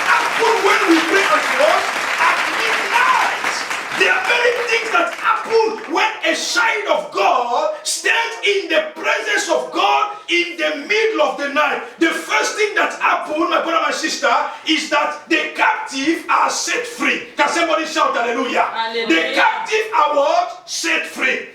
happened when we pray at what? At midnight. There are many things that happen when a child of God stands in the presence of God in the middle of the night. The first thing that happened, my brother, my sister, is that the captive are set free. Can somebody shout hallelujah? Hallelujah. The captive are what? Set free.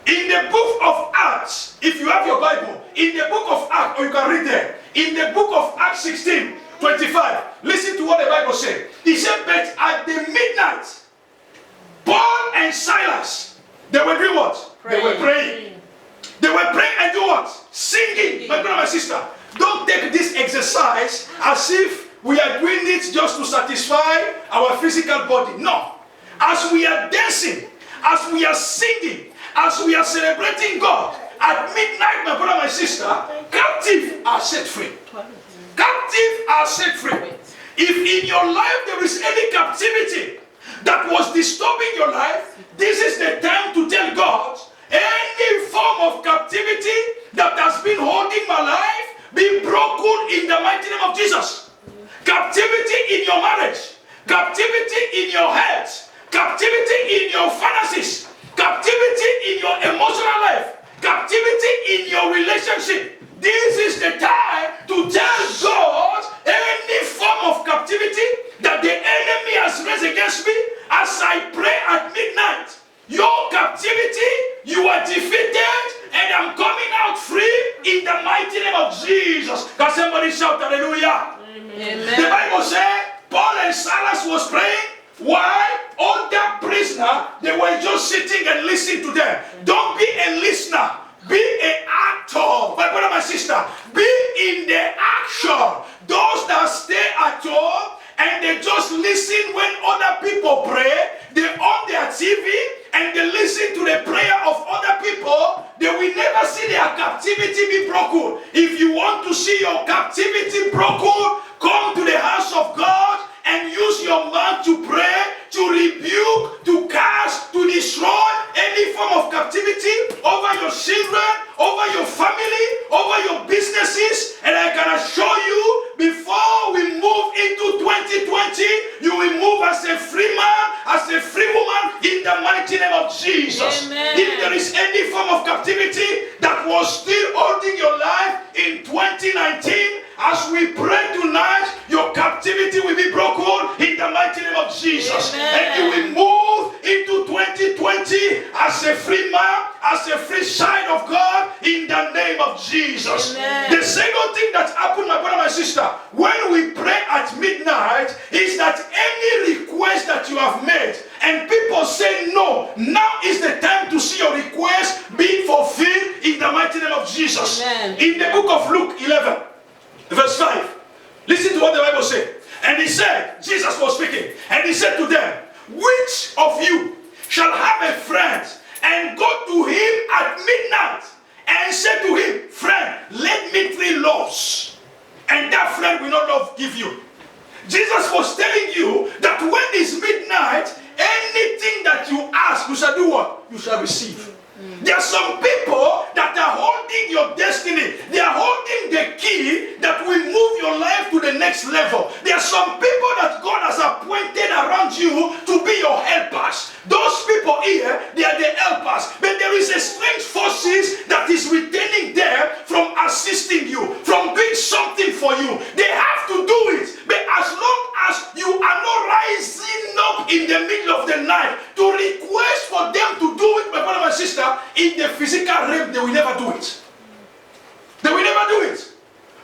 In the book of Acts, if you have your Bible, in the book of Acts, or you can read there, in the book of Acts 16:25, listen to what the Bible said. He said, but at the midnight, Paul and Silas, they were doing what? They were praying. They were praying and do what? Singing. My brother, my sister, don't take this exercise as if we are doing it just to satisfy our physical body. No. As we are dancing, as we are singing, as we are celebrating God, at midnight, my brother, my sister, captives are set free. Captives are set free. If in your life there is any captivity that was disturbing your life, this is the time to tell God, any form of captivity that has been holding my life, be broken in the mighty name of Jesus. Captivity in your marriage, captivity in your health, captivity in your finances, captivity in your emotional life, captivity in your relationship. This is the time to tell God any form of captivity that the enemy has raised against me. As I pray at midnight, your captivity, you are defeated, and I'm coming out free in the mighty name of Jesus. Can somebody shout hallelujah? Amen. The Bible says Paul and Silas was praying. Why? Other prisoner, they were just sitting and listening to them. Don't be a listener. Be an actor. My brother, my sister, be in the action. Those that stay at home and they just listen when other people pray, they on their TV and they listen to the prayer of other people, they will never see their captivity be broken. If you want to see your captivity broken, come to the house of God and use your mouth to pray, to rebuke, to cast, to destroy any form of captivity over your children, over your family, over your businesses. And I can assure you, before we move into 2020, you will move as a free man, as a free woman, in the mighty name of Jesus. Amen. If there is any form of captivity that was still holding your life in 2019, as we pray tonight, your captivity will be broken in the mighty name of Jesus. Amen. And you will move into 2020 as a free man, as a free child of God in the name of Jesus. Amen. The second thing that happened, my brother, my sister, when we pray at midnight, is that any request that you have made and people say no, now is the time to see your request being fulfilled in the mighty name of Jesus. Amen. In the book of Luke 11, verse 5, listen to what the Bible said. And he said, Jesus was speaking, and he said to them, which of you shall have a friend and go to him at midnight and say to him, friend, lend me 3 loaves, and that friend will not give you? Jesus was telling you that when it's midnight, anything that you ask, you shall do what? You shall receive. There are some people that are holding your destiny. They are holding the key that will move your life to the next level. There are some people that God has appointed around you to be your helpers. Those people here, they are the helpers. But there is a strange forces that is retaining them from assisting you, from doing something for you. They have to do it. But as long as you are not rising up in the middle of the night to request for them to do it, my brother, my sister, in the physical realm, they will never do it. They will never do it.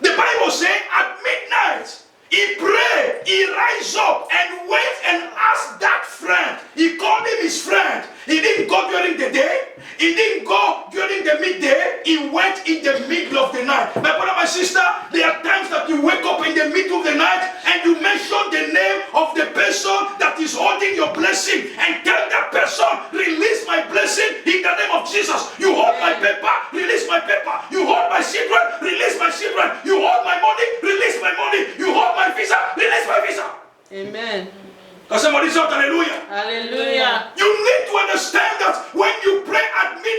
The Bible says at midnight, he prayed, he rise up and went and asked that friend. He called him his friend. He didn't go during the day. He didn't go during the midday. He went in the middle of the night. My brother, my sister, there are times that you wake up in the middle of the night and you mention the name of the person that is holding your blessing and tell that person, release my blessing in the name of Jesus. You hold my paper, release my paper. You hold my children, release my children. You hold my money, release my money. You hold my visa, release my visa. Amen. Can somebody shout hallelujah? Hallelujah. You need to understand that when you pray at midnight,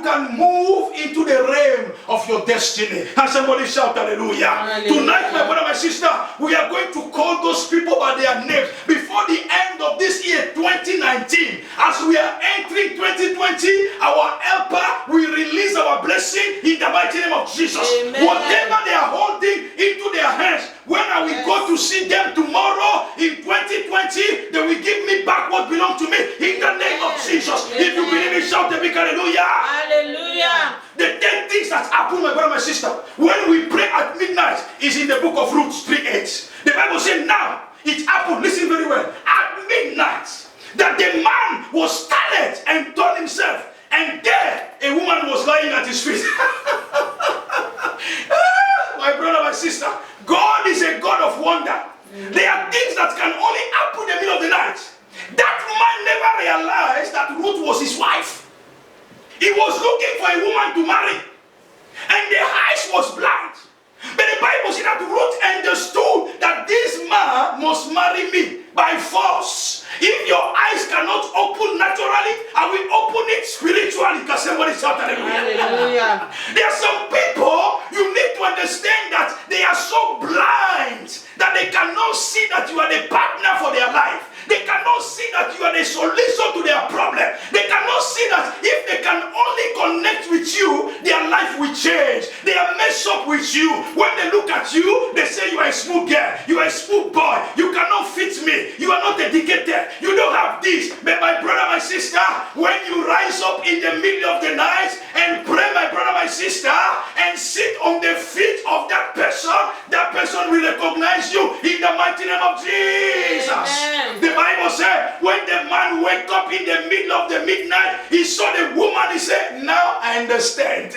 can move into the realm of your destiny. And somebody shout hallelujah. Hallelujah. Tonight, my brother, my sister, we are going to call those people by their names before the end of this year 2019. As we are entering 2020, our helper will release our blessing in the mighty name of Jesus. Amen. Whatever they are holding into their hands, when I will go to see them tomorrow in 2020, they will give me back what belongs to me in the name of Jesus. Amen. If you believe it, shout a big hallelujah. Hallelujah. The 10 things that happen, my brother, my sister, when we pray at midnight is in the book of Ruth 3:8. The Bible says, now it happened, listen very well, at midnight, that the man was startled and turned himself, and there a woman was lying at his feet. My brother, my sister, God is a God of wonder. There are things that can only happen in the middle of the night. That man never realized that Ruth was his wife. He was looking for a woman to marry, and the eyes was blind. But the Bible said that Ruth understood that this man must marry me by force. If your eyes cannot open naturally, I will open it spiritually. Because somebody shout hallelujah. Hallelujah. There are some people, you need to understand that they are so blind that they cannot see that you are the partner for their life. They cannot see that you are the solution to their problem. They cannot see that if they can only connect with you, their life will change. They are messed up with you. When they look at you, they say you are a smooth girl, you are a smooth boy, you cannot fit me, you are not educated, you don't have this. But my brother, my sister, when you rise up in the middle of the night and pray, my brother, my sister, and sit on the feet of that person will recognize you in the mighty name of Jesus. Amen. The Bible said when the man wake up in the middle of the midnight, he saw the woman, he said, now I understand.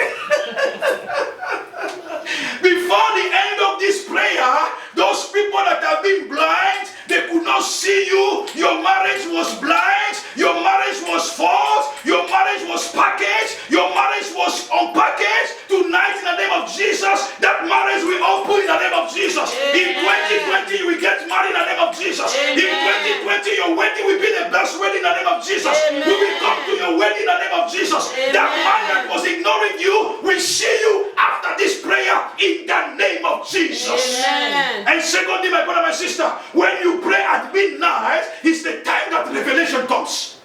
Before the end of this prayer, those people that have been blind, they could not see you. Your marriage was blind, your marriage was false, your marriage was packaged, your marriage was unpackaged. Tonight in the name of Jesus, that marriage will open in the name of Jesus. In 2020 you will get married in the name of Jesus. In 2020 your wedding will be the best wedding in the name of Jesus. We will come to your wedding in the name of Jesus. That man that was ignoring you will see you after this prayer in the name of Jesus. Amen. And secondly, my brother, my sister, when you pray at midnight, it's the time that revelation comes.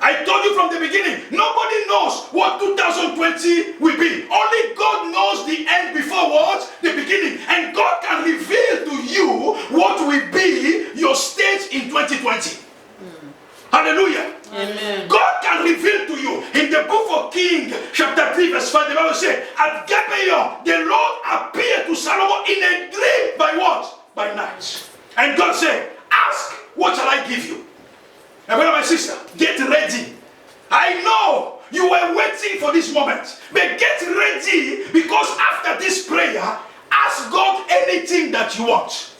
I told you from the beginning, nobody knows what 2020 will be. Only God knows the end before what? The beginning. And God can reveal to you what will be your stage in 2020. Hallelujah. Amen. God can reveal to you. In the book of Kings, chapter 3, verse 5, the Bible says, at Gibeon, the Lord appeared to Solomon in a dream by what? By night. And God said, ask, what shall I give you? My brother, my sister, get ready. I know you were waiting for this moment, but get ready, because after this prayer, ask God anything that you want.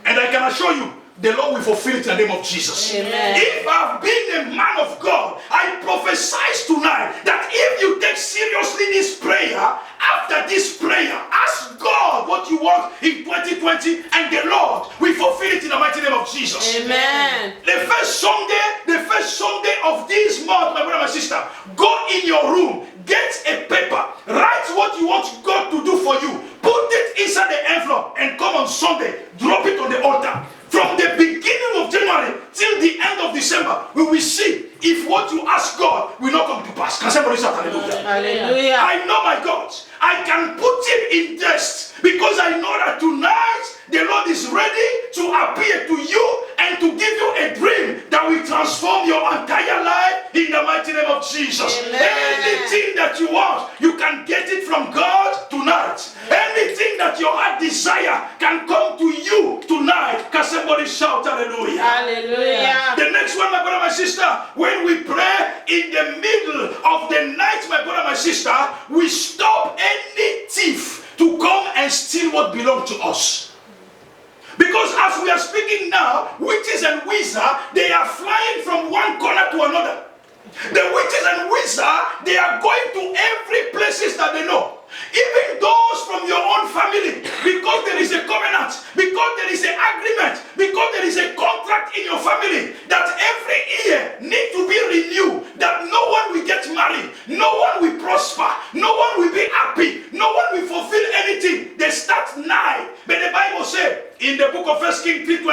And I can assure you, the Lord will fulfill it in the name of Jesus. Amen. If I've been a man of God, I prophesy tonight that if you take seriously this prayer, after this prayer, ask God what you want in 2020, and the Lord will fulfill it in the mighty name of Jesus. Amen. The first Sunday of this month, my brother, my sister, go in your room, get a paper, write what you want God to do for you, put it inside the envelope, and come on Sunday, drop it on the altar. From the beginning of January till the end of December, we will see if what you ask God will not come to pass. Can somebody shout hallelujah? Hallelujah. I know my God. I can put him in test, because I know that tonight the Lord is ready to appear to you and to give you a dream that will transform your entire life in the mighty name of Jesus. Amen. Anything that you want, you can get it from God tonight. Anything that your heart desire can come to you tonight. Can somebody shout hallelujah? Hallelujah. The next one, my brother, my sister, when we pray in the middle of the night, my brother, my sister, we stop any thief to come and steal what belongs to us. Because as we are speaking now, witches and wizards, they are flying from one corner to another. The witches and wizards, they are going to every places that they know. Even those from your own family, because there is a covenant, because there is an agreement, because there is a contract in your family that every year need to be renewed, that no one will get married, no one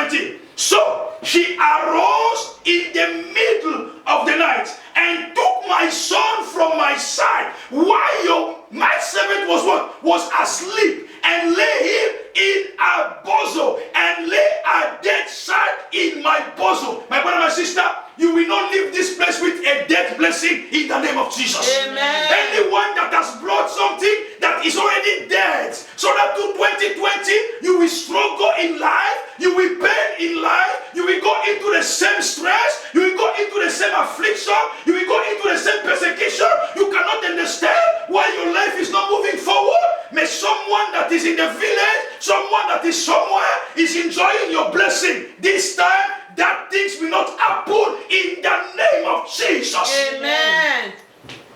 17. So she arose in the middle of the night and took my son from my side while my servant was what? Was asleep, and lay him in a bosom, and lay a dead child in my bosom. My brother, my sister, you will not leave this place with a dead blessing in the name of Jesus. Amen. Anyone that has brought something that is already dead, so that to 2020 you will struggle in life, you will pain in life, you will go into the same stress, you will go into the same affliction, you will go into the same persecution. You cannot understand why your life is not moving forward. May someone that is in the village, someone that is somewhere, is enjoying your blessing. This time, that things will not happen in the name of Jesus. Amen.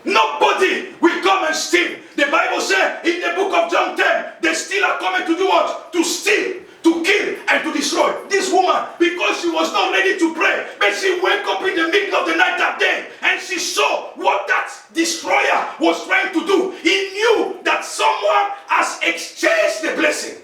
Nobody will come and steal. The Bible says in the book of John 10, the stealer coming to do what? To steal, to kill, and to destroy. This woman, because she was not ready to pray, but she woke up in the middle of the night that day, and she saw what that destroyer was trying to do. He knew that someone has exchanged the blessing.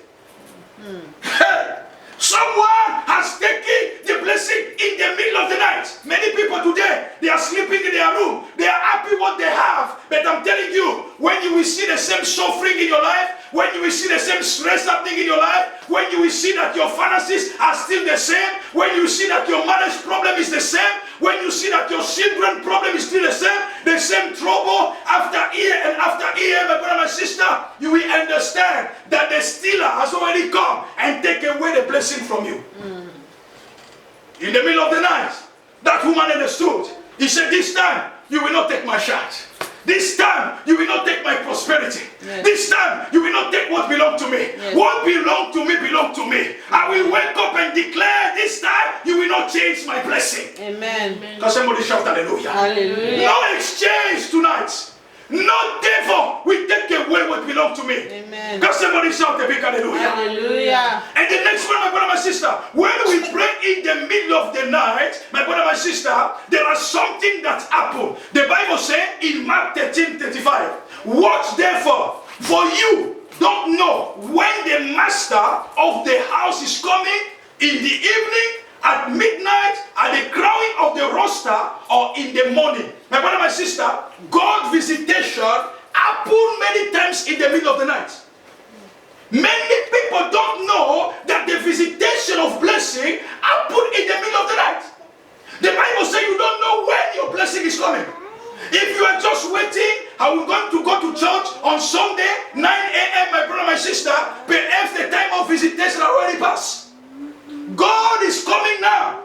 Someone has taken the blessing in the middle of the night. Many people today, they are sleeping in their room. They are happy what they have. But I'm telling you, when you will see the same suffering in your life, when you will see the same stress happening in your life, when you will see that your finances are still the same, when you see that your marriage problem is the same, when you see that your children problem is still the same trouble after year and after year, my brother, my sister, you will understand that the stealer has already come and taken away the blessing from you. In the middle of the night, that woman understood. He said, this time, you will not take my child. This time, you will not take my prosperity. Yes. This time, you will not take what belongs to me. Yes. What belongs to me, belongs to me. I will wake up and declare, this time, you will not change my blessing. Amen. Can somebody shout hallelujah? Hallelujah. No exchange tonight. No devil will take away what belongs to me. Amen. Can somebody shout a big hallelujah? Hallelujah. And the next one, my brother, my sister, when we pray in the middle of the night, my brother, my sister, there is something that happened. The Bible says in Mark 13:35, watch therefore, for you don't know when the master of the house is coming, in the evening, at midnight, at the crowing of the rooster, or in the morning. My brother, my sister, God's visitation happens many times in the middle of the night. Many people don't know that the visitation of blessing happens in the middle of the night. The Bible says you don't know when your blessing is coming. If you are just waiting, I'm going to go to church on Sunday, 9 a.m., my brother, my sister, perhaps the time of visitation already passed. God is coming now.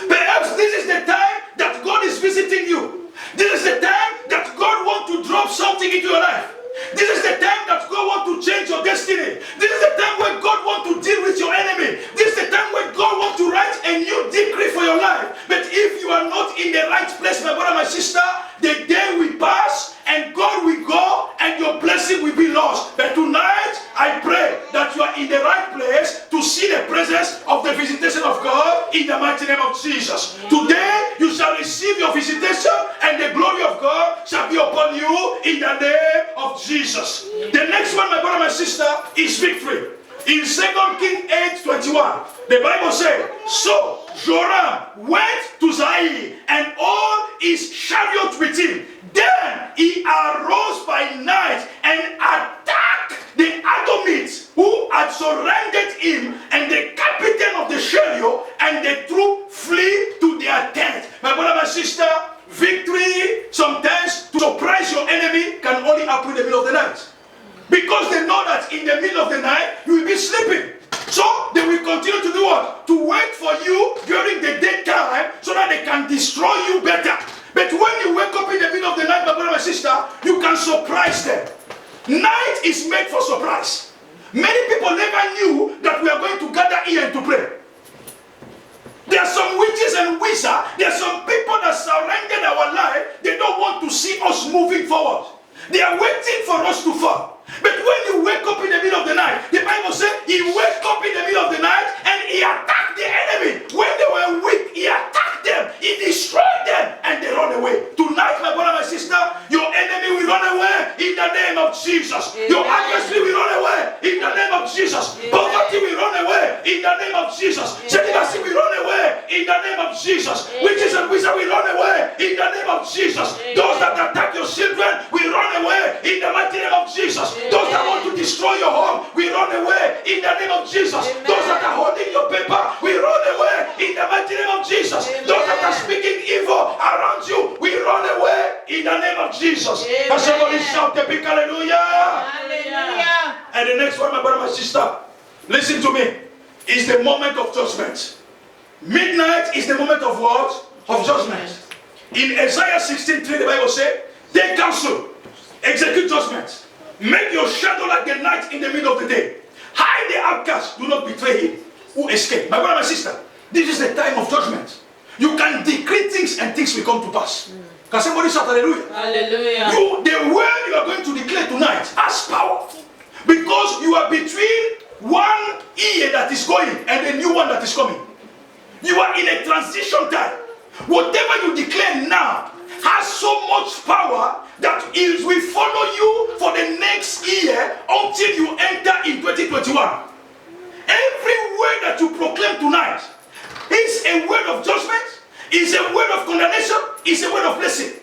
Perhaps this is the time that God is visiting you. This is the time that God wants to drop something into your life. This is the time that God wants to change your destiny. This is the time when God wants to deal with your enemy. This is the time when God wants to write a new decree for your life. But if you are not in the right place, my brother, my sister, the day will pass and God will go and your blessing will be lost. But tonight, I pray that you are in the right place to see the presence of the visitation of God in the mighty name of Jesus. Today, you shall receive your visitation and the glory of God shall be upon you in the name of Jesus. The next one, my brother, my sister, is victory. In 2 Kings 8:21, the Bible says, so Joram went to Zaire and all his chariots with him. Then he arose by night and attacked the Edomites who had surrounded him, and the captain of the chariot and the troop flee to their tent. My brother, my sister, victory sometimes to surprise your enemy can only happen in the middle of the night. Because they know that in the middle of the night you will be sleeping. So they will continue to do what? To wait for you during the daytime so that they can destroy you better. But when you wake up in the middle of the night, my brother, my sister, you can surprise them. Night is made for surprise. Many people never knew that we are going to gather here and to pray. There are some witches and wizards. There are some people that surrounded our life. They don't want to see us moving forward. They are waiting for us to fall. But when you wake up in the middle of the night, the Bible says he woke up in the middle of the night and he attacked the enemy. When they were weak, he attacked them, he destroyed them, and they run away. Tonight, my brother, my sister, your enemy will run away in the name of Jesus. Amen. Your adversary will run away in the name of Jesus. Amen. Poverty will run away in the name of Jesus. Satan and sin, we run away in the name of Jesus. Witches and wizards, we run away in the name of Jesus. Those that attack your children, we run away in the mighty name of Jesus. Those that want to destroy your home, we run away in the name of Jesus. Those that are holding your paper, we run away in the mighty name of Jesus. Those that are speaking evil around you, we run away in the name of Jesus. Can somebody shout a big hallelujah? Hallelujah. And the next one, my brother, my sister, listen to me, is the moment of judgment. Midnight is the moment of what? Of judgment. In Isaiah 16:3, the Bible says, take counsel, execute judgment, make your shadow like the night in the middle of the day. Hide the outcast, do not betray him who escaped. My brother, my sister, this is the time of judgment. You can decree things and things will come to pass. Can somebody shout hallelujah? Hallelujah. The word you are going to declare tonight has power. Because you are between one year that is going and a new one that is coming. You are in a transition time. Whatever you declare now has so much power that it will follow you for the next year until you enter in 2021. Every word that you proclaim tonight is a word of judgment, is a word of condemnation, is a word of blessing.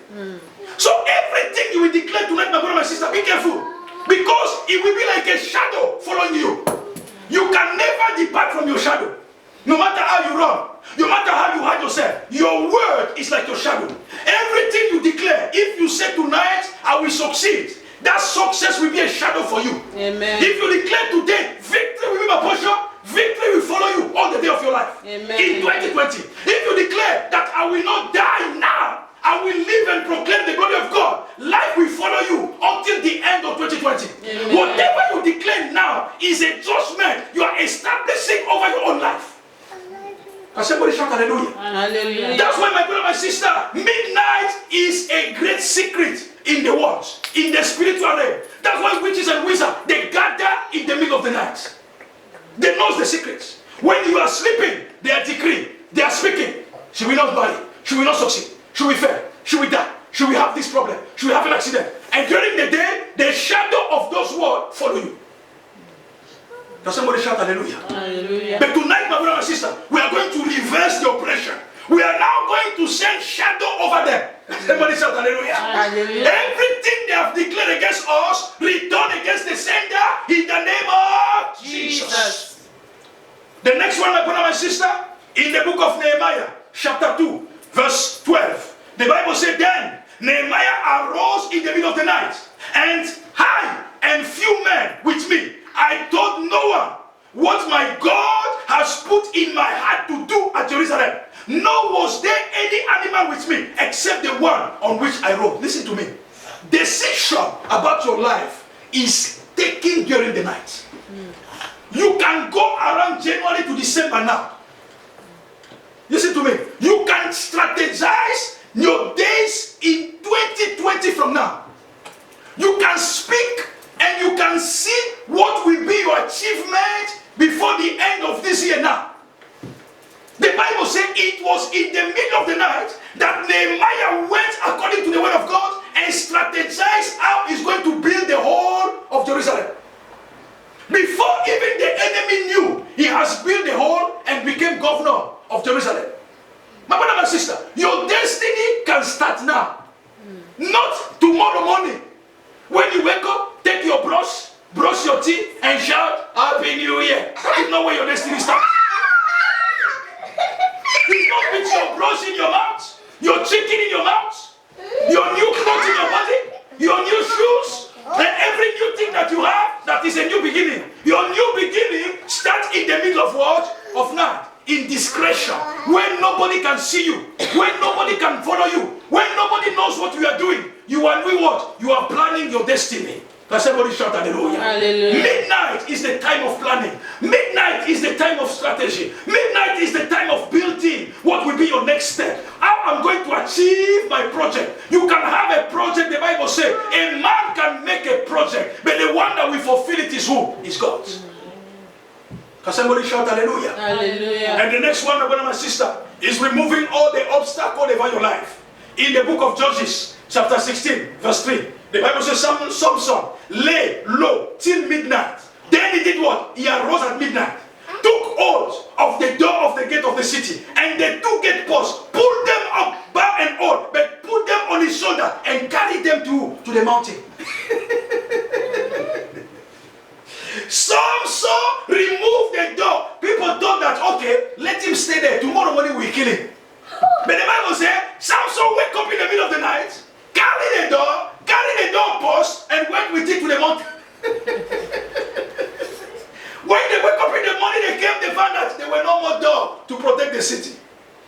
So everything you will declare tonight, my brother, my sister, be careful. Because it will be like a shadow following you. You can never depart from your shadow. No matter how you run, no matter how you hide yourself, your word is like your shadow. Everything you declare, if you say tonight, I will succeed, that success will be a shadow for you. Amen. If you declare today, victory will be my portion, victory will follow you all the day of your life. Amen. In 2020, if you declare that I will not die now, I will live and proclaim the glory of God, life will follow you until the end of 2020. Amen. Whatever you declare now is a judgment you are establishing over your own life. Can somebody shout hallelujah? Hallelujah. That's why, my brother, my sister, midnight is a great secret in the world, in the spiritual realm. That's why witches and wizards, they gather in the middle of the night. They know the secrets. When you are sleeping, they are decreeing, they are speaking. She will not marry, she will not succeed, she will fail, she will die, she will have this problem, she will have an accident. And during the day, the shadow of those words follow you. Can somebody shout hallelujah? Hallelujah. But tonight, my brother and sister, we are going to reverse the oppression. We are now going to send shadow over them. Somebody shout hallelujah. Hallelujah. Everything they have declared against us, return against the sender in the name of Jesus. The next one, my brother and sister, in the book of Nehemiah, chapter 2, verse 12. The Bible said, then Nehemiah arose in the middle of the night, and I and few men with me, I told no one what my God has put in my heart to do at Jerusalem. Nor was there any animal with me except the one on which I rode. Listen to me. Decision about your life is taken during the night. You can go around January to December now. Listen to me. You can strategize your days in 2020 from now. You can speak and you can see what will be your achievement before the end of this year now. The Bible said it was in the middle of the night that Nehemiah went according to the word of God and strategized how he's going to build the whole of Jerusalem. Before even the enemy knew, he has built the whole and became governor of Jerusalem. My brother and sister, your destiny can start now. Not tomorrow morning. When you wake up, take your brush your teeth and shout, Happy New Year. That is not where your destiny starts. It's not with your brush in your mouth, your chicken in your mouth, your new clothes in your body, your new shoes, and every new thing that you have, that is a new beginning. Your new beginning starts in the middle of what? Of night. In discretion. When nobody can see you. When nobody can follow you. When nobody knows what you are doing. You are doing what? You are planning your destiny. Can somebody shout hallelujah? Hallelujah. Midnight is the time of planning. Midnight is the time of strategy. Midnight is the time of building what will be your next step. How I'm going to achieve my project. You can have a project, the Bible says. A man can make a project, but the one that will fulfill it is who? Is God. Can somebody shout hallelujah? Hallelujah. And the next one, my brother, my sister, is removing all the obstacles over your life. In the book of Judges, chapter 16, verse 3, the Bible says, Samson lay low till midnight. Then he did what? He arose at midnight took hold of the door of the gate of the city, and the two gate posts, pulled them up bar and all, but put them on his shoulder and carried them to the mountain. Samson removed the door. People thought that, okay, let him stay there. Tomorrow morning we'll kill him. But the Bible says, Samson wake up in the middle of the night, carry the door post, and went with it to the mountain. When they wake up in the morning, they found that there were no more door to protect the city.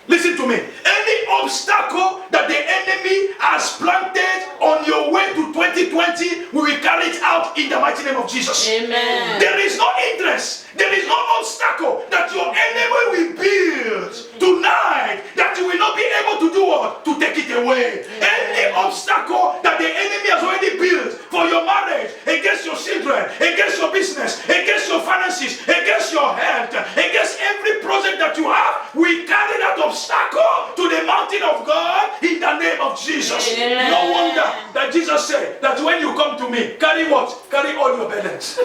Listen to me. Any obstacle that the enemy has planted on your way to 2020, we will carry it out in the mighty name of Jesus. Amen. There is no interest. There is no obstacle that your enemy will build tonight that you will not be able to do what? To take it away. Any obstacle that the enemy has already built for your marriage, against your children, against your business, against your finances, against your health, against every project that you have, we carry that obstacle to the mountain of God in the name of Jesus. Amen. No wonder that Jesus said that when you come to me, carry what? Carry all your burdens.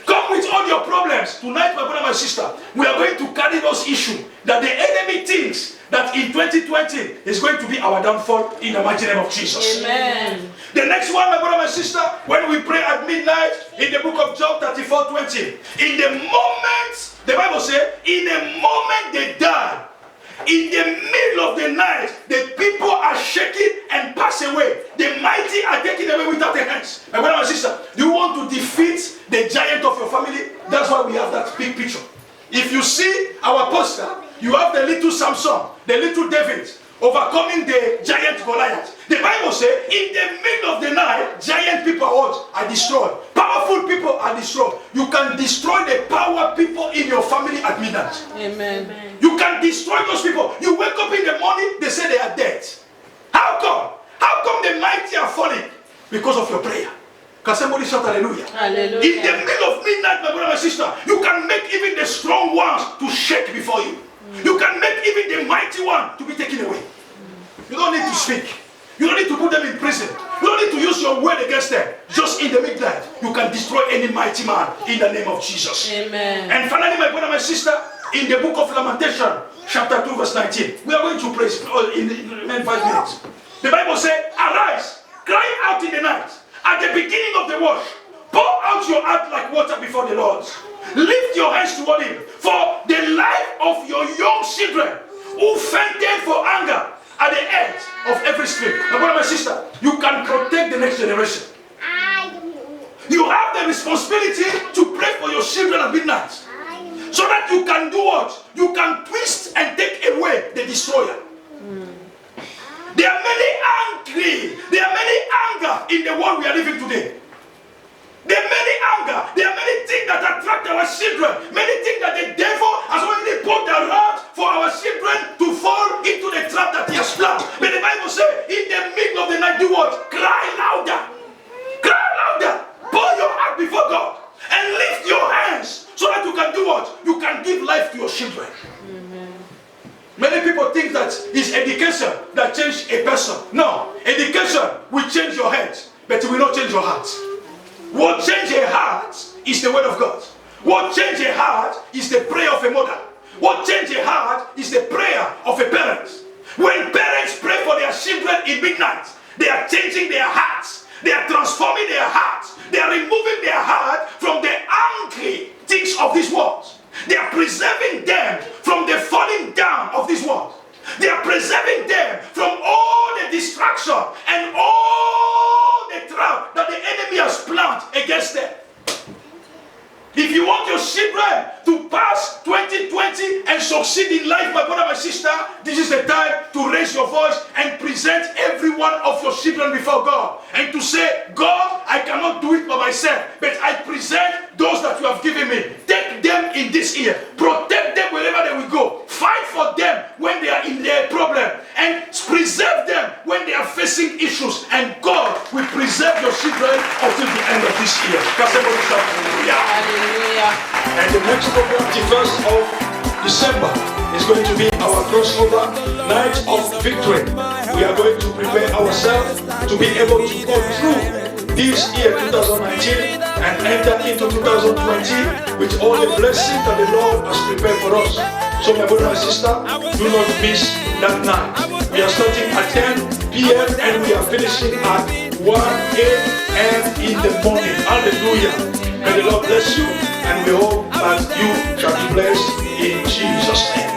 Come with all your problems. Tonight, my brother, my sister, we are going to carry those issues that the enemy thinks that in 2020 is going to be our downfall in the mighty name of Jesus. Amen. The next one, my brother, my sister, when we pray at midnight in the book of Job 34:20, in the moment, the Bible says, in the moment they die, in the middle of the night, the people are shaking and pass away. The mighty are taken away without their hands. My brother, my sister, do you want to defeat the giant of your family? That's why we have that big picture. If you see our poster, you have the little Samson, the little David, overcoming the giant Goliath. The Bible says, in the middle of the night, giant people are destroyed. Powerful people are destroyed. You can destroy the power people in your family at midnight. Amen. You can destroy those people. You wake up in the morning, they say they are dead. How come? How come the mighty are falling? Because of your prayer. Can somebody shout hallelujah? Hallelujah. In the middle of midnight, my brother, my sister, you can make even the strong ones to shake before you. You can make even the mighty one to be taken away. You don't need to speak. You don't need to put them in prison. You don't need to use your word against them. Just in the midnight, you can destroy any mighty man in the name of Jesus. Amen. And finally, my brother, my sister, in the book of Lamentation, chapter 2, verse 19, we are going to praise in the remaining 5 minutes. The Bible says, arise, cry out in the night, at the beginning of the watch, pour out your heart like water before the Lord. Lift your hands toward him, for the life of your young children who fainted for anger at the edge of every stream. My brother, my sister, you can protect the next generation. You have the responsibility to pray for your children at midnight, so that you can do what? You can twist and take away the destroyer. There are many angry, there are many anger in the world we are living today. There are many anger, there are many things that attract our children, many things that the devil has already put around for our children to fall into the trap that he has planned. But the Bible says, in the middle of the night, do what? Cry louder. Cry louder. Pour your heart before God and lift your hands so that you can do what? You can give life to your children. Many people think that it's education that changes a person. No, education will change your head, but it will not change your heart. What changes a heart is the word of God. What changes a heart is the prayer of a mother. What changes a heart is the prayer of a parent. When parents pray for their children in midnight, they are changing their hearts. They are transforming their hearts. They are removing their heart from the angry things of this world. They are preserving them from the falling down of this world. They are preserving them from all the distraction and all the trap that the enemy has planned against them. If you want your children to pass 2020 and succeed in life, my brother, my sister, this is the time to raise your voice and present every one of your children before God. And to say, God, I cannot do it by myself, but I present those that you have given me. Take them in this year. Protect them wherever they will go. Fight for them when they are in their problem. And preserve them when they are facing issues. And God will preserve your children until the end of this year. Hallelujah. And the next program, the 1st of December, is going to be our crossover night of victory. We are going to prepare ourselves to be able to go through this year 2019 and enter into 2020 with all the blessings that the Lord has prepared for us. So my brother and sister, do not miss that night. We are starting at 10 p.m. and we are finishing at 1 a.m. in the morning. Hallelujah. May the Lord bless you, and we hope that you shall be blessed in Jesus' name.